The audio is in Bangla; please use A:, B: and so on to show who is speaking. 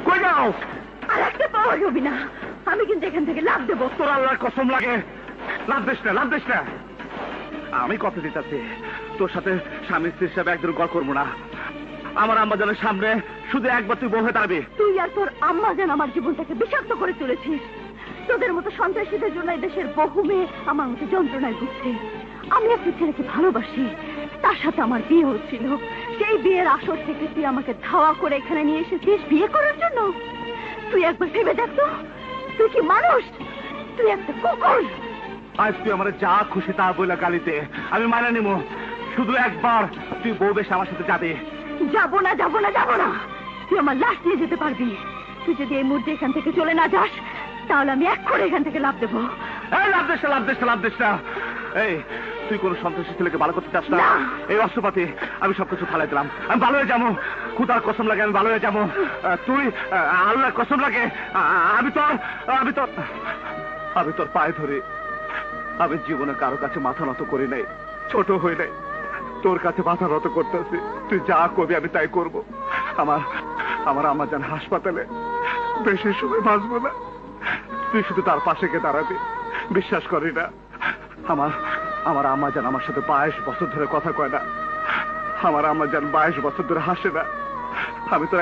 A: কই যাও?
B: আর একটা পাওয়া যাবি না, আমি কিন্তু এখান থেকে লাভ দেবো।
A: তোর আল্লাহর কসম লাগে, লাভ দিস না, লাভ দিস না। আমি কথা দিতেছি, তোর সাথে স্বামী স্ত্রী হিসাবে একদিন গল্প করবো না। আমার আম্মাজানের সামনে শুধু একবার তুই বউ হয়ে দাঁড়াবি।
B: তুই আর তোর আম্মা যেন আমার জীবনটাকে বিষাক্ত করে তুলেছিস। তোদের মতো সন্ত্রাসীদের জন্য এই দেশের বহু মেয়ে আমার মতো যন্ত্রণায় ঘুরছে। আমি একটা ছেলেকে ভালোবাসি, তার সাথে আমার বিয়ে হচ্ছিল। সেই বিয়ের আসর থেকে তুই আমাকে ধাওয়া করে এখানে নিয়ে এসেছিস বিয়ে করার জন্য। তুই একবার ভেবে দেখ তো, তুই কি মানুষ? তুই একটা কুকুর।
A: আজ তুই আমার যা খুশি তা বলে গালিতে আমি মানে নিব, শুধু একবার তুই বউ বেশ আমার সাথে যাবে।
B: যাবো না, যাবো না, যাবো না। তুই আমার লাশ নিয়ে যেতে পারবি। তুই যদি এই মুহূর্তে এখান থেকে চলে না যাস, তাহলে আমি এক্ষুনি এখান থেকে লাভ দেবো।
A: লাভ দিস না, লাভ দিস না, লাভ দিস না। এই তুই কোন সন্ত্রাসী ছেলেকে ভালো করতে চাস না? এই অস্ত্রপাতি আমি সবকিছু ফালাই দিলাম, আমি ভালো হয়ে যাবো। খুদার কসম লাগে আমি ভালো হয়ে যাবো। তুই আল্লাহর কসম লাগে আমি তোর পায়ে ধরে, আমি জীবনে কারো কাছে মাথা নত করি নাই, ছোট হই নাই, তোর কাছে মাথা নত করতেছি। তুই যা করবি আমি তাই করব। আমার আম্মা জান হাসপাতালে, বেশি সময় বাঁচবো না। তুই শুধু তার পাশে গিয়ে দাঁড়াবি। বিশ্বাস করি না, আমার আম্মা জান আমার সাথে 22 বছর ধরে কথা কয় না। আমার আম্মা জান 22 বছর ধরে হাসে না। আমি তো